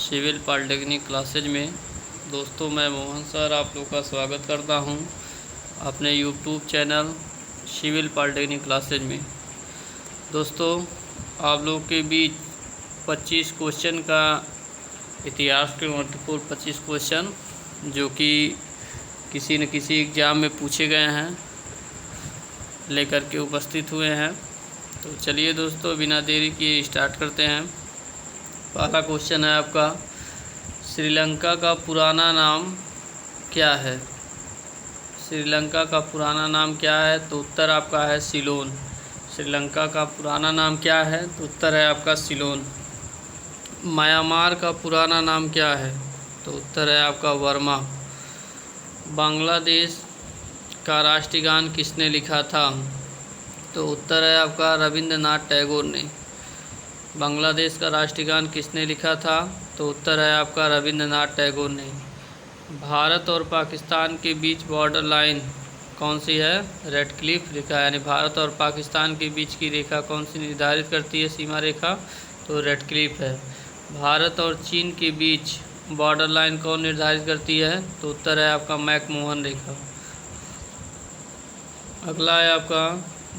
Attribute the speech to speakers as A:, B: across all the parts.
A: Civil polytechnic classes में। दोस्तों, मैं मोहन सर आप लोग का स्वागत करता हूं अपने YouTube channel civil polytechnic classes में। दोस्तों, आप लोग के बीच 25 क्वेश्चन का इतिहास के महत्वपूर्ण 25 क्वेश्चन जो कि किसी न किसी एग्ज़ाम में पूछे गए हैं लेकर के उपस्थित हुए हैं। तो चलिए दोस्तों, बिना देरी किए स्टार्ट करते हैं। पहला क्वेश्चन है आपका, श्रीलंका का पुराना नाम क्या है? श्रीलंका का पुराना नाम क्या है? तो उत्तर आपका है सिलोन। श्रीलंका का पुराना नाम क्या है? तो उत्तर है आपका सिलोन। म्यांमार का पुराना नाम क्या है? तो उत्तर है आपका वर्मा। बांग्लादेश का राष्ट्रीय गान किसने लिखा था? तो उत्तर है आपका रविंद्रनाथ टैगोर ने। बांग्लादेश का राष्ट्रीय गान किसने लिखा था? तो उत्तर है आपका रविंद्रनाथ टैगोर ने। भारत और पाकिस्तान के बीच बॉर्डर लाइन कौन सी है? रेड क्लिफ रेखा, यानी भारत और पाकिस्तान के बीच की रेखा कौन सी निर्धारित करती है सीमा रेखा? तो रेड क्लिफ है। भारत और चीन के बीच बॉर्डर लाइन कौन निर्धारित करती है? तो उत्तर है आपका मैकमोहन रेखा। अगला है आपका,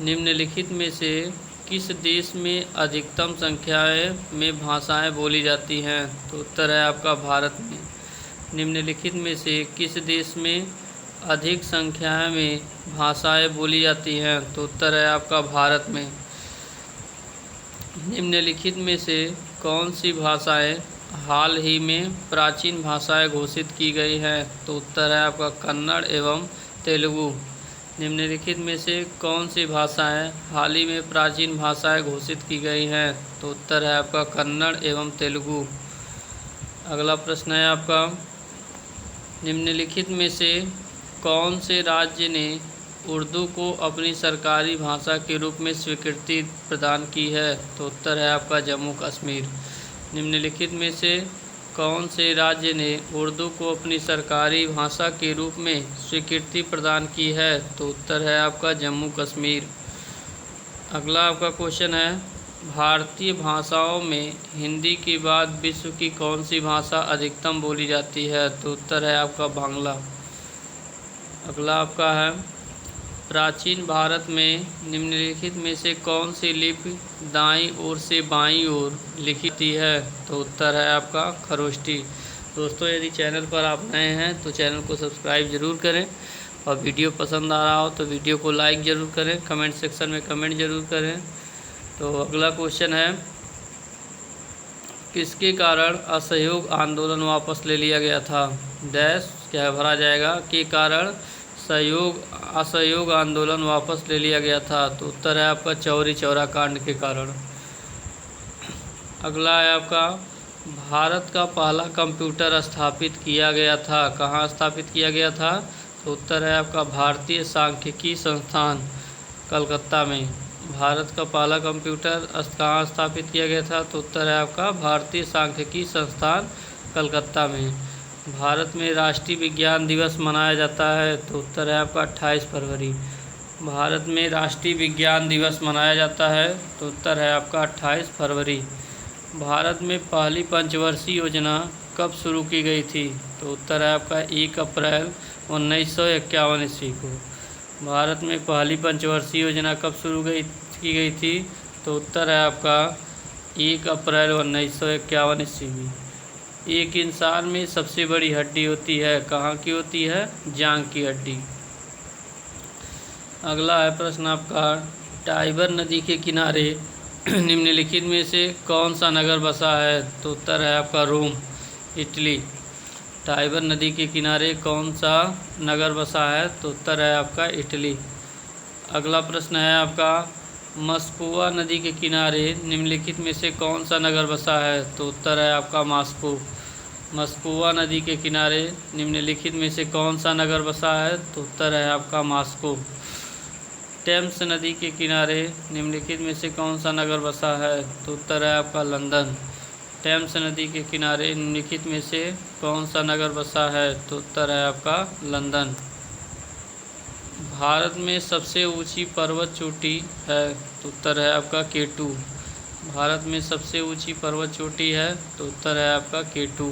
A: निम्नलिखित में से किस देश में अधिकतम संख्याएं में भाषाएं बोली जाती हैं? तो उत्तर है आपका भारत में। निम्नलिखित में से किस देश में अधिक संख्या में भाषाएं बोली जाती हैं? तो उत्तर है आपका भारत में। निम्नलिखित में से कौन सी भाषाएं हाल ही में प्राचीन भाषाएं घोषित की गई हैं? तो उत्तर है आपका कन्नड़ एवं तेलुगु। निम्नलिखित में से कौन सी भाषाएं हाल ही में प्राचीन भाषाएं घोषित की गई हैं? तो उत्तर है आपका कन्नड़ एवं तेलुगु। अगला प्रश्न है आपका, निम्नलिखित में से कौन से राज्य ने उर्दू को अपनी सरकारी भाषा के रूप में स्वीकृति प्रदान की है? तो उत्तर है आपका जम्मू कश्मीर। निम्नलिखित में से कौन से राज्य ने उर्दू को अपनी सरकारी भाषा के रूप में स्वीकृति प्रदान की है? तो उत्तर है आपका जम्मू कश्मीर। अगला आपका क्वेश्चन है, भारतीय भाषाओं में हिंदी के बाद विश्व की कौन सी भाषा अधिकतम बोली जाती है? तो उत्तर है आपका बांग्ला। अगला आपका है, प्राचीन भारत में निम्नलिखित में से कौन सी लिपि दाईं ओर से बाईं ओर लिखी है? तो उत्तर है आपका खरोष्टी। दोस्तों, यदि चैनल पर आप नए हैं तो चैनल को सब्सक्राइब जरूर करें और वीडियो पसंद आ रहा हो तो वीडियो को लाइक ज़रूर करें, कमेंट सेक्शन में कमेंट ज़रूर करें। तो अगला क्वेश्चन है, किसके कारण असहयोग आंदोलन वापस ले लिया गया था? डैश क्या भरा जाएगा? के कारण असहयोग आंदोलन वापस ले लिया गया था? तो उत्तर है आपका चौरी चौरा कांड के कारण। अगला है आपका, भारत का पहला कंप्यूटर स्थापित किया गया था, कहाँ स्थापित किया गया था? तो उत्तर है आपका भारतीय सांख्यिकी संस्थान कलकत्ता में। भारत का पहला कंप्यूटर कहाँ स्थापित किया गया था? तो उत्तर है आपका भारतीय सांख्यिकी संस्थान कलकत्ता में। भारत में राष्ट्रीय विज्ञान दिवस मनाया जाता है? तो उत्तर है आपका 28 फरवरी। भारत में राष्ट्रीय विज्ञान दिवस मनाया जाता है? तो उत्तर है आपका 28 फरवरी। भारत में पहली पंचवर्षीय योजना कब शुरू की गई थी? तो उत्तर है आपका 1 अप्रैल 1951 ईस्वी को। भारत में पहली पंचवर्षीय योजना कब शुरू की गई थी? तो उत्तर है आपका 1 अप्रैल 1951 ईस्वी में। एक इंसान में सबसे बड़ी हड्डी होती है, कहाँ की होती है? जांघ की हड्डी। अगला है प्रश्न आपका, टाइबर नदी के किनारे निम्नलिखित में से कौन सा नगर बसा है? तो उत्तर है आपका रोम, इटली। टाइबर नदी के किनारे कौन सा नगर बसा है? तो उत्तर है आपका इटली। अगला प्रश्न है आपका, मस्कोवा नदी के किनारे निम्नलिखित में से कौन सा नगर बसा है? तो उत्तर है आपका मॉस्को। मस्कोवा नदी के किनारे निम्नलिखित में से कौन सा नगर बसा है? तो उत्तर है आपका मॉस्को। टेम्स नदी के किनारे निम्नलिखित में से कौन सा नगर बसा है? तो उत्तर है आपका लंदन। टेम्स नदी के किनारे निम्नलिखित में से कौन सा नगर बसा है? तो उत्तर है आपका लंदन। भारत में सबसे ऊंची पर्वत चोटी है? तो उत्तर है आपका केटू। भारत में सबसे ऊंची पर्वत चोटी है, तो उत्तर है आपका केटू।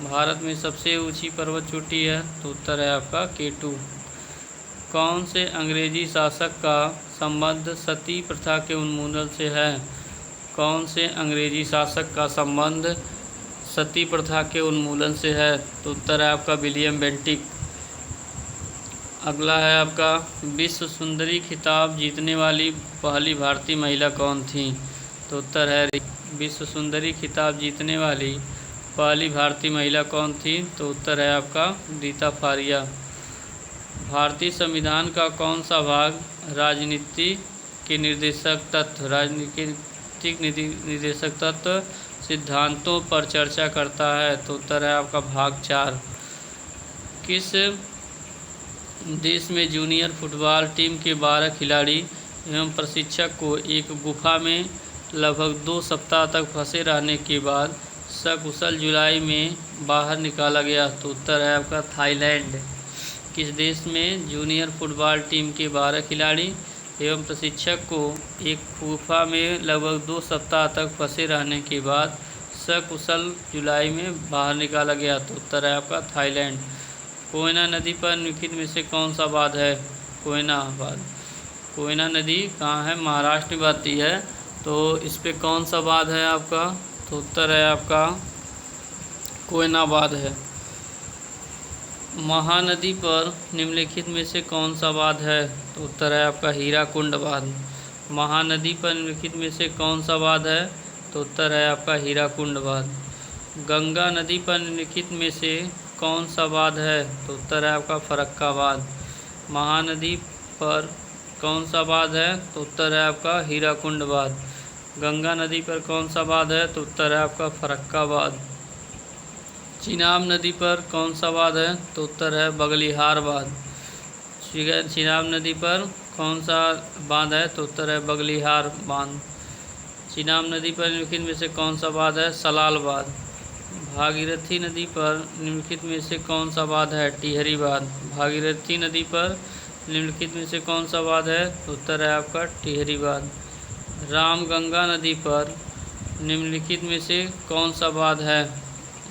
A: भारत में सबसे ऊंची पर्वत चोटी है, तो उत्तर है आपका केटू। कौन से अंग्रेजी शासक का संबंध सती प्रथा के उन्मूलन से है? कौन से अंग्रेजी शासक का संबंध सती प्रथा के उन्मूलन से है? तो उत्तर है आपका विलियम बेंटिक। अगला है आपका, विश्व सुंदरी खिताब जीतने वाली पहली भारतीय महिला कौन थी? तो उत्तर है, विश्व सुंदरी खिताब जीतने वाली पहली भारतीय महिला कौन थी? तो उत्तर है आपका रीता फारिया। भारतीय संविधान का कौन सा भाग राजनीति के निर्देशक तत्व सिद्धांतों पर चर्चा करता है? तो उत्तर है आपका भाग 4। किस देश में जूनियर फुटबॉल टीम के 12 खिलाड़ी एवं प्रशिक्षक को एक गुफा में लगभग 2 सप्ताह तक फंसे रहने के बाद सकुशल जुलाई में बाहर निकाला गया? तो उत्तर है आपका थाईलैंड। किस देश में जूनियर फुटबॉल टीम के 12 खिलाड़ी एवं प्रशिक्षक को एक गुफा में लगभग 2 सप्ताह तक फंसे रहने के बाद सकुशल जुलाई में बाहर निकाला गया? तो उत्तर है आपका थाईलैंड। कोयना नदी पर निम्नलिखित में से कौन सा बांध है? कोयना बांध। कोयना नदी कहाँ है? महाराष्ट्र में बहती है। तो इस पे कौन सा बांध है आपका? तो उत्तर है आपका कोयना बांध है। महानदी पर निम्नलिखित में से कौन सा बांध है? तो उत्तर है आपका हीराकुंड बांध। महानदी पर निम्नलिखित में से कौन सा बांध है? तो उत्तर है आपका हीराकुंड बांध। गंगा नदी पर निम्नलिखित में से कौन सा बांध है? तो उत्तर है आपका फरक्का बांध। महानदी पर कौन सा बांध है? तो उत्तर है आपका हीराकुंड बांध। गंगा नदी पर कौन सा बांध है? तो उत्तर है आपका फरक्का बांध। चिनाब नदी पर कौन सा बांध है? तो उत्तर है बगलिहार बांध। चिनाब नदी पर कौन सा बांध है? तो उत्तर है बगलिहार बांध। चिनाब नदी पर निम्नलिखित में से कौन सा बांध है? सलाल बांध। भागीरथी नदी पर निम्नलिखित में से कौन सा बांध है? टिहरी बांध। भागीरथी नदी पर निम्नलिखित में से कौन सा बांध है? तो उत्तर है आपका टिहरी बांध। रामगंगा नदी पर निम्नलिखित में से कौन सा बांध है?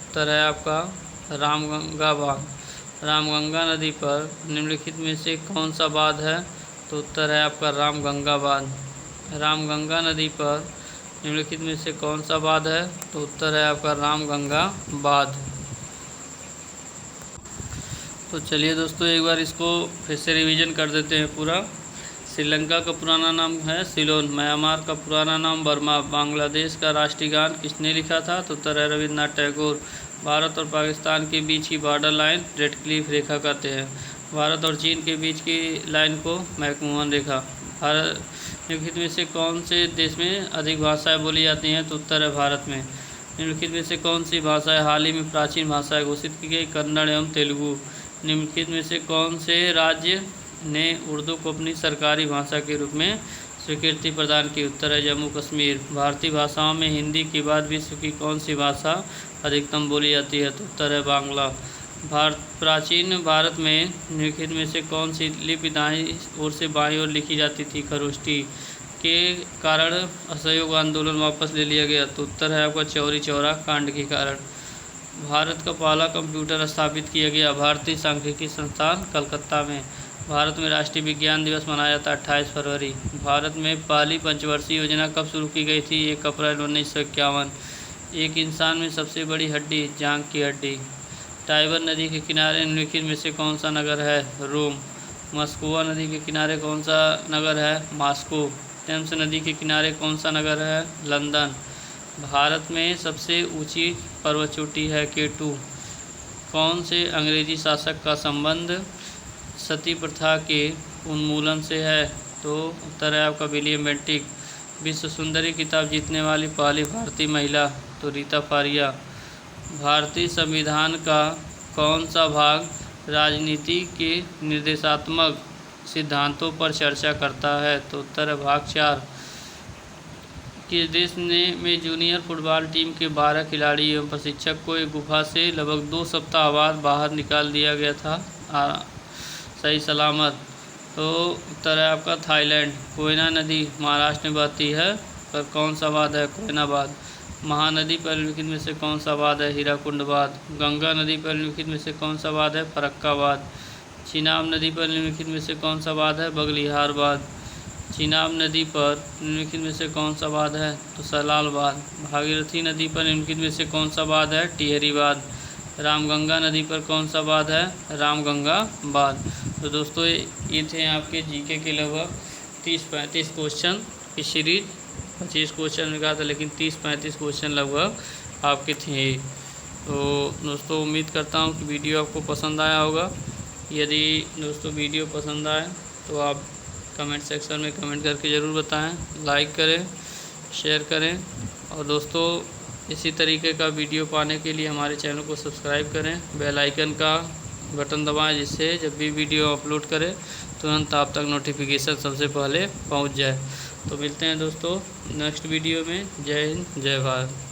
A: उत्तर है आपका रामगंगा बांध। रामगंगा नदी पर निम्नलिखित में से कौन सा बांध है? तो उत्तर है आपका रामगंगा बांध। रामगंगा नदी पर निम्नलिखित में से कौन सा बांध है? तो उत्तर है आपका रामगंगा बांध। तो चलिए दोस्तों, एक बार इसको फिर से रिवीजन कर देते हैं पूरा। श्रीलंका का पुराना नाम है सिलोन। म्यांमार का पुराना नाम बर्मा। बांग्लादेश का राष्ट्रीय गान किसने लिखा था? तो उत्तर है रविन्द्रनाथ टैगोर। भारत और पाकिस्तान के बीच की बॉर्डर लाइन रेड क्लिफ रेखा कहते हैं। भारत और चीन के बीच की लाइन को मैकमोहन रेखा। भारत निम्नलिखित में से कौन से देश में अधिक भाषाएं बोली जाती हैं? तो उत्तर है भारत में। निम्नलिखित में से कौन सी भाषाएं हाल ही में प्राचीन भाषाएं घोषित की गई? कन्नड़ एवं तेलुगु। निम्नलिखित में से कौन से राज्य ने उर्दू को अपनी सरकारी भाषा के रूप में स्वीकृति प्रदान की? उत्तर है जम्मू कश्मीर। भारतीय भाषाओं में हिंदी के बाद विश्व की कौन सी भाषा अधिकतम बोली जाती है? तो उत्तर है बांग्ला। प्राचीन भारत में निम्नलिखित में से कौन सी लिपि दाईं ओर से बाईं ओर लिखी जाती थी? खरोष्ठी। के कारण असहयोग आंदोलन वापस ले लिया गया? तो उत्तर है आपका चौरी चौरा कांड के कारण। भारत का पहला कंप्यूटर स्थापित किया गया? भारतीय सांख्यिकी संस्थान कलकत्ता में। भारत में राष्ट्रीय विज्ञान दिवस मनाया जाता है 28 फरवरी। भारत में पहली पंचवर्षीय योजना कब शुरू की गई थी? 1 अप्रैल 1951। एक इंसान में सबसे बड़ी हड्डी जांघ की हड्डी। टाइबर नदी के किनारे निम्नलिखित में से कौन सा नगर है? रोम। मस्कोवा नदी के किनारे कौन सा नगर है? मास्को। टेम्स नदी के किनारे कौन सा नगर है? लंदन। भारत में सबसे ऊंची पर्वत चोटी है केटू। कौन से अंग्रेजी शासक का संबंध सती प्रथा के उन्मूलन से है? तो उत्तर है आपका विलियम बेंटिक। विश्व सुंदरी खिताब जीतने वाली पहली भारतीय महिला? तो रीता फारिया। भारतीय संविधान का कौन सा भाग राजनीति के निर्देशात्मक सिद्धांतों पर चर्चा करता है? तो उत्तर है भाग 4। किस देश में जूनियर फुटबॉल टीम के 12 खिलाड़ी एवं प्रशिक्षक को एक गुफा से लगभग 2 सप्ताह बाद बाहर निकाल दिया गया था सही सलामत? तो उत्तर है आपका थाईलैंड। कोयना नदी महाराष्ट्र में बहती है। पर कौन सा बाँध है? कोयनाबाद। महानदी पर निम्नलिखित में से कौन सा बाँध है? हीराकुंड बाँध। गंगा नदी पर निम्नलिखित में से कौन सा बाँध है? फरक्का बाँध। चीनाब नदी पर निम्नलिखित में से कौन सा बाँध है? बगलिहार बाँध। चीनाब नदी पर निम्नलिखित में से कौन सा बाँध है? तो सलाल बाँध। भागीरथी नदी पर निम्नलिखित में से कौन सा बाँध है? टिहरी बाँध। रामगंगा नदी पर कौन सा बाँध है? रामगंगा बाँध। तो दोस्तों ये थे आपके जीके के लगभग 30-35 क्वेश्चन की सीरीज। 25 क्वेश्चन में कहा था, लेकिन 30-35 क्वेश्चन लगभग आपके थे। तो दोस्तों उम्मीद करता हूँ कि वीडियो आपको पसंद आया होगा। यदि दोस्तों वीडियो पसंद आए तो आप कमेंट सेक्शन में कमेंट करके ज़रूर बताएं, लाइक करें, शेयर करें। और दोस्तों इसी तरीके का वीडियो पाने के लिए हमारे चैनल को सब्सक्राइब करें, बेल आइकन का बटन दबाएं, जिससे जब भी वीडियो अपलोड करें तुरंत आप तक नोटिफिकेशन सबसे पहले पहुंच जाए। तो मिलते हैं दोस्तों नेक्स्ट वीडियो में। जय हिंद, जय भारत।